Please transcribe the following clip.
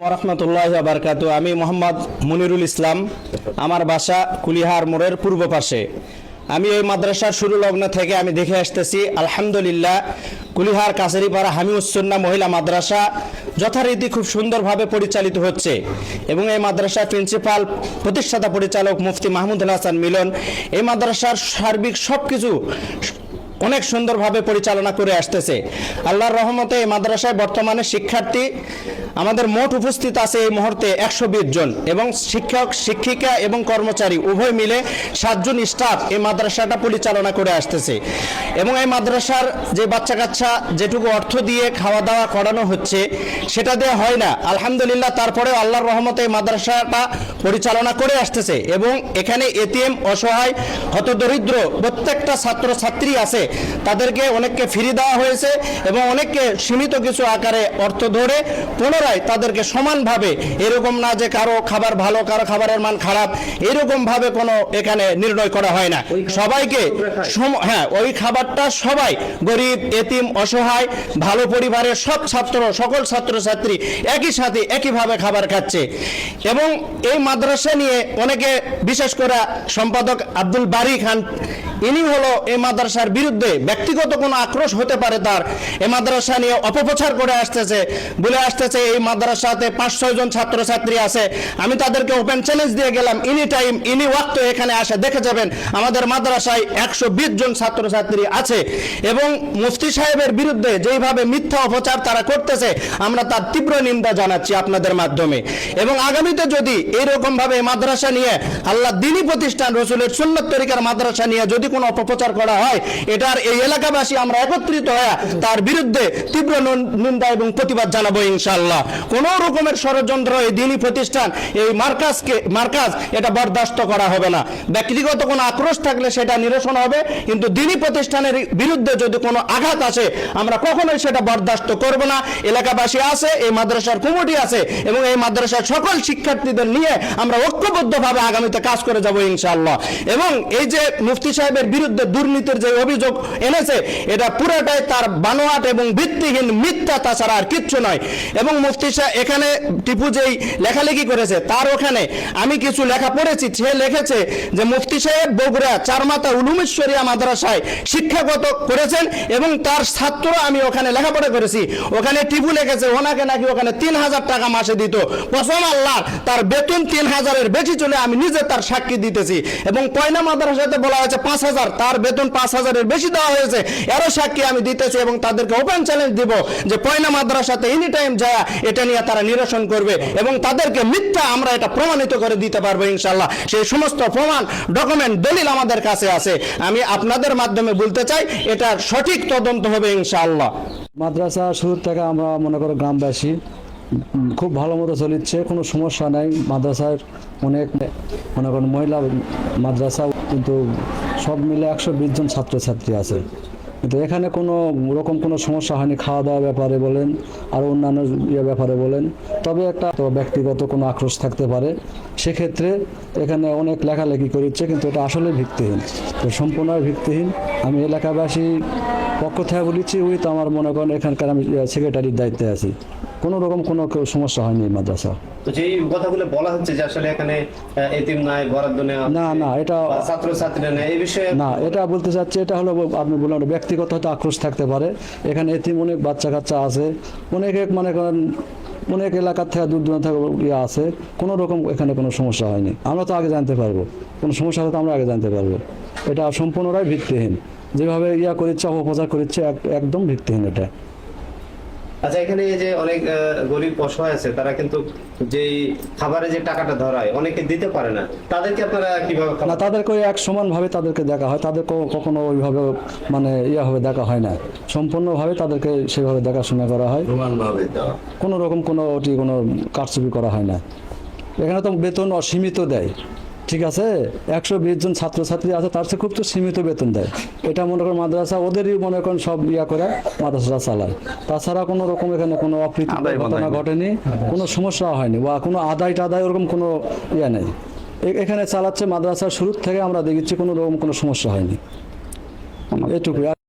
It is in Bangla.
রহমতুল্লাহ বারকাতু। আমি মোহাম্মদ মুনিরুল ইসলাম। আমার বাসা কুলিহার মোড়ের পূর্ব পাশে। আমি এই মাদ্রাসার শুরু লগ্ন থেকে আমি দেখে আসতেছি, আলহামদুলিল্লাহ কুলিহার কাছারিপাড়া হামিউসসুন্নাহ মহিলা মাদ্রাসা যথারীতি খুব সুন্দরভাবে পরিচালিত হচ্ছে এবং এই মাদ্রাসার প্রিন্সিপাল প্রতিষ্ঠাতা পরিচালক মুফতি মাহমুদুল হাসান মিলন এই মাদ্রাসার সার্বিক সব কিছু অনেক সুন্দরভাবে পরিচালনা করে আসতেছে। আল্লাহর রহমতে এই মাদ্রাসায় বর্তমানে শিক্ষার্থী আমাদের মোট উপস্থিত আছে এই মুহূর্তে 120 জন এবং শিক্ষক শিক্ষিকা এবং কর্মচারী উভয় মিলে 7 জন স্টাফ এই মাদ্রাসাটা পরিচালনা করে আসতেছে এবং এই মাদ্রাসার যে বাচ্চা কাচ্চা যেটুকু অর্থ দিয়ে খাওয়া দাওয়া করানো হচ্ছে সেটা দিয়ে হয় না, আলহামদুলিল্লাহ তারপরেও আল্লাহর রহমতে এই মাদ্রাসাটা পরিচালনা করে আসতেছে এবং এখানে এতিএম অসহায় হতদরিদ্র প্রত্যেকটা ছাত্র ছাত্রী আছে, তাদেরকে অনেককে ফ্রি দেওয়া হয়েছে এবং অনেককে সীমিত কিছু আকারে অর্থ ধরে পুনরায় তাদেরকে সমানভাবে, এরকম না যে কারো খাবার ভালো কারো খাবারের মান খারাপ, এরকম ভাবে কোনো এখানে নির্ণয় করা হয় না। সবাইকে হ্যাঁ ওই খাবারটা সবাই গরিব এতিম অসহায় ভালো পরিবারের সব ছাত্র সকল ছাত্রছাত্রী একই সাথে একইভাবে খাবার খাচ্ছে এবং এই মাদ্রাসা নিয়ে অনেকে বিশেষ করে সম্পাদক আব্দুল বারী খান ইনি হলো এই মাদ্রাসার বিরুদ্ধে ব্যক্তিগত কোনো আক্রোশ হতে পারে তার, এই মাদ্রাসা নিয়ে অপপ্রচার করে আসতেছে, বলে আসতেছে এই মাদ্রাসাতে 5-6 জন ছাত্রছাত্রী আছে। আমি তাদেরকে ওপেন চ্যালেঞ্জ দিয়ে গেলাম, ইনি টাইম ইনি ওয়াক্ত এখানে আসে দেখে যাবেন আমাদের মাদ্রাসায় 120 জন ছাত্রছাত্রী আছে এবং মুফতি সাহেবের বিরুদ্ধে যেইভাবে মিথ্যা অপচার তারা করতেছে আমরা তার তীব্র নিন্দা জানাচ্ছি আপনাদের মাধ্যমে এবং আগামীতে যদি এইরকম ভাবে মাদ্রাসা নিয়ে আল্লাহ দ্বীনি প্রতিষ্ঠান রসুলের সুন্নত তরিকার মাদ্রাসা নিয়ে যদি কোনো অপপ্রচার করা হয় এটার এই এলাকাবাসী আমরা একত্রিত হয়ে তার বিরুদ্ধে তীব্র নিন্দা এবং প্রতিবাদ জানাবো ইনশাআল্লাহ। কোনো রকমের ষড়যন্ত্র এই দ্বীনি প্রতিষ্ঠান এই মার্কাজ এটা বরদাস্ত করা হবে না। ব্যক্তিগত কোনো আক্রোশ থাকলে সেটা নিরসন হবে, কিন্তু দ্বীনি প্রতিষ্ঠানের বিরুদ্ধে যদি কোনো আঘাত আসে আমরা কখনোই সেটা বরদাস্ত করব না। এলাকাবাসী আছে, এই মাদ্রাসার কমিটি আছে এবং এই মাদ্রাসার সকল শিক্ষার্থীদের নিয়ে আমরা ঐক্যবদ্ধভাবে আগামীতে কাজ করে যাব ইনশাআল্লাহ। এবং এই যে মুফতি সাহেবের বিরুদ্ধে দুর্নীতির যে অভিযোগ এনেছে এটা পুরোটাই তার বানোয়াট এবং ভিত্তিহীন মিথ্যা, তাছাড়া আর কিচ্ছু নয়। এবং মুফতি সাহেব এখানে টিপু যেই লেখালেখি করেছে তার ওখানে আমি কিছু লেখা পড়েছি, সে লিখেছে যে মুফতি সাহেব বগুড়া চারমাথা উলুমেশ্বরিয়া মাদ্রাসায় শিক্ষাগত করেছেন এবং তার ছাত্র আমি ওখানে লেখাপড়া করেছি। ওখানে টিপু লিখেছে ওনাকে নাকি ওখানে 3000 টাকা মাসে দিত, কসম আল্লাহ তার বেতন 3000-এর বেশি চলে, আমি নিজে তার সাক্ষী দিতেছি। এবং কয়না মাদ্রাসাতে বলা হয়েছে 5000, তার বেতন 5000-এর বেশি দেওয়া হয়েছে, এরও সাক্ষী আমি দিতেছি এবং তাদেরকে ওপেন চ্যালেঞ্জ দিব যে পয়না মাদ্রাসাতে এনি টাইম যায় এটা নিয়ে তারা নিরসন করবে এবং তাদেরকে মিথ্যা আমরা এটা প্রমাণিত করে দিতে পারবো ইনশাআল্লাহ। সেই সমস্ত প্রমাণ ডকুমেন্ট দলিল আমাদের কাছে আছে। আমি আপনাদের মাধ্যমে বলতে চাই এটা সঠিক তদন্ত হবে ইনশাআল্লাহ। মাদ্রাসা শুরু থেকে আমরা মনে করো গ্রামবাসী খুব ভালো মতো চলিচ্ছে, কোনো সমস্যা নাই। মাদ্রাসার অনেক মনে করেন মহিলা মাদ্রাসা, কিন্তু সব মিলে 120 জন ছাত্রছাত্রী আছে, কিন্তু এখানে কোনো রকম কোনো সমস্যা হয়নি খাওয়া দাওয়ার ব্যাপারে বলেন আর অন্যান্য ব্যাপারে বলেন। তবে একটা ব্যক্তিগত কোনো আক্রোশ থাকতে পারে, সেক্ষেত্রে এখানে অনেক লেখালেখি করেছে, কিন্তু এটা আসলে ভিত্তিহীন, তো সম্পূর্ণ ভিত্তিহীন। আমি এলাকাবাসী পক্ষ থেকে বলেছি, ওই তো আমার মনে করেন এখানকার আমি সেক্রেটারির দায়িত্বে আছি, কোনো রকম কোনো সমস্যা হয়নি এই মাদ্রাসা। তো যেই কথাগুলো বলা হচ্ছে যে আসলে এখানে এতিম নাই, বরাদ্দ নেই, না এটা ছাত্রছাত্রীরা নেই, এই বিষয়ে না, এটা বলতে চাচ্ছি এটা হলো আপনি বললেন ব্যক্তিগত হয়তো আক্রোশ থাকতে পারে। এখানে এতিম অনেক বাচ্চা কাচ্চা আছে, অনেকে মনে করেন অনেক এলাকার থেকে দূর দূরান্ত থেকে আছে, কোনো রকম এখানে কোনো সমস্যা হয়নি। আমরা তো আগে জানতে পারবো, কোনো সমস্যা হলে তো আমরা আগে জানতে পারবো। এটা সম্পূর্ণটাই ভিত্তিহীন, যেভাবে করেছে অপপ্রচার করেছে একদম ভিত্তিহীন এটা। আচ্ছা, এখানে এই যে অনেক গরিব অসহায় আছে, তারা কিন্তু যেই খাবারে যে টাকাটা ধরায় অনেকে দিতে পারে না, তাদেরকে আপনারা কিভাবে? না, তাদেরকে এক সমানভাবে তাদেরকে দেখা হয়, তাদের কখনো ওইভাবে মানে হবে দেখা হয় না, সম্পূর্ণভাবে তাদেরকে সেভাবে দেখাশোনা করা হয়, কোনো রকম কোনো কারচুপি করা হয় না। এখানে তো বেতন অসীমিত দেয়, ঠিক আছে, 120 জন ছাত্রছাত্রী আছে, তার চেয়ে খুব তো সীমিত বেতন দেয়। এটা মনে করেন মাদ্রাসা ওদেরই মনে করেন সব করে মাদ্রাসা চালায়, তাছাড়া কোনো রকম এখানে কোনো অপ্রীতি ঘটনা ঘটেনি, কোনো সমস্যা হয়নি বা কোনো আদায় টাদায় ওরকম কোনো নেই। এখানে চালাচ্ছে মাদ্রাসার শুরু থেকে আমরা দেখেছি, কোনো রকম কোনো সমস্যা হয়নি, এটুকু।